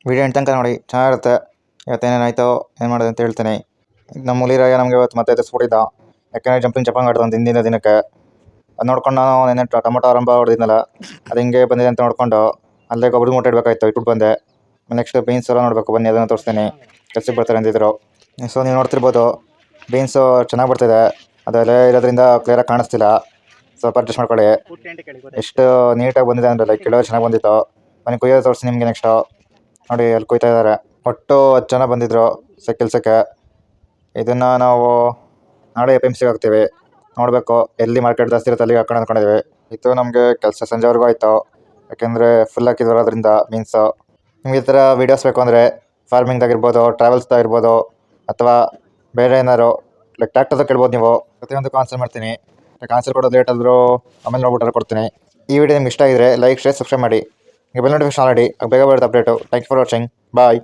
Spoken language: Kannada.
ವಿಡಿಯೋ ಎಂಡ್ ತನಕ ನೋಡಿ, ಚೆನ್ನಾಗಿರುತ್ತೆ. ಇವತ್ತೇನೇನಾಯಿತು ಏನು ಮಾಡೋದು ಅಂತ ಹೇಳ್ತೀನಿ. ನಮ್ಮ ಮುಲಿರಾಯ ನಮಗೆ ಇವತ್ತು ಮತ್ತೆ ಎತ್ತಿಸ್ಬಿಟ್ಟಿದ್ದ. ಯಾಕೆಂದರೆ ಜಂಪಿಂಗ್ ಆಡ್ದು ಒಂದು ಹಿಂದಿನ ದಿನಕ್ಕೆ ಅದು ನೋಡ್ಕೊಂಡು ನಾನು ನೆನ್ನೆ ಟೊಮೊಟೊ ಆರಂಭ ಹೊಡೆದಿದ್ನಲ್ಲ, ಅದು ಹಿಂಗೆ ಬಂದಿದೆ ಅಂತ ನೋಡ್ಕೊಂಡು ಅಲ್ಲೇ ಗೊಬ್ಬರ ಮೂಟೆ ಇಡಬೇಕಾಯ್ತು, ಇಟ್ಬಿಟ್ಟು ಬಂದೆ. ನೆಕ್ಸ್ಟ್ ಬೀನ್ಸ್ ಎಲ್ಲ ನೋಡಬೇಕು, ಬನ್ನಿ ಅದನ್ನು ತೋರಿಸ್ತೀನಿ. ಕೆಲ್ಸಕ್ಕೆ ಬರ್ತಾರೆ ಅಂದಿದ್ರು. ಸೊ ನೀವು ನೋಡ್ತಿರ್ಬೋದು, ಬೀನ್ಸು ಚೆನ್ನಾಗಿ ಬರ್ತಿದೆ. ಅದೆಲ್ಲ ಇರೋದ್ರಿಂದ ಕ್ಲಿಯರಾಗಿ ಕಾಣಿಸ್ತಿಲ್ಲ, ಸ್ವಲ್ಪ ಅಡ್ಜಸ್ಟ್ ಮಾಡ್ಕೊಳ್ಳಿ. ಎಷ್ಟು ನೀಟಾಗಿ ಬಂದಿದೆ ಅಂದರೆ ಲೈಕ್ ಕಿಲೋ ಚೆನ್ನಾಗಿ ಬಂದಿತ್ತು. ಬನ್ನಿ ಕುಯ್ಯೋದು ತೋರಿಸಿ ನಿಮಗೆ ನೆಕ್ಸ್ಟು. ನೋಡಿ ಅಲ್ಲಿ ಕುಯ್ತಾ ಇದ್ದಾರೆ. ಒಟ್ಟು 10 ಜನ ಬಂದಿದ್ದರು ಕೆಲಸಕ್ಕೆ. ಇದನ್ನು ನಾವು ನಾಳೆ FMC ಹಾಕ್ತೀವಿ. ನೋಡಬೇಕು ಎಲ್ಲಿ ಮಾರ್ಕೆಟ್ ಜಾಸ್ತಿ ಇರುತ್ತೆ ಅಲ್ಲಿಗೆ ಹಾಕೋಣ ಅಂದ್ಕೊಂಡಿದ್ವಿ. ಇದು ನಮಗೆ ಕೆಲಸ ಸಂಜೆವರೆಗೂ ಆಯಿತು, ಯಾಕೆಂದರೆ ಫುಲ್ ಹಾಕಿದ್ರು ಅದರಿಂದ ಮೀನ್ಸು. ನಿಮ್ಗೆ ಈ ಥರ ವೀಡಿಯೋಸ್ ಬೇಕು ಅಂದರೆ ಫಾರ್ಮಿಂಗ್ದಾಗಿರ್ಬೋದು, ಟ್ರಾವೆಲ್ಸ್ದಾಗಿರ್ಬೋದು, ಅಥವಾ ಬೇರೆ ಏನಾದ್ರು ಲೈಕ್ ಟ್ರ್ಯಾಕ್ಟರ್ದಾಗ ಕೇಳ್ಬೋದು ನೀವು. ಪ್ರತಿಯೊಂದಕ್ಕೂ ಆನ್ಸರ್ ಮಾಡ್ತೀನಿ. ಆನ್ಸರ್ ಕೊಡೋದು ಲೇಟ್ ಆದರೂ ಆಮೇಲೆ ನೋಡ್ಬಿಟ್ರೆ ಕೊಡ್ತೀನಿ. ಈ ವಿಡಿಯೋ ನಿಮ್ಗೆ ಇಷ್ಟ ಆಗಿದ್ರೆ ಲೈಕ್, ಶೇರ್, ಸಬ್ಸ್ಕ್ರೈಬ್ ಮಾಡಿ. ಬೆಲ್ ನೋಟಿಫಿಕೇಶನ್ ಆಲ್ರೆಡಿ ಬೇಗ ಬರುತ್ತೆ update. Thank you for watching. Bye.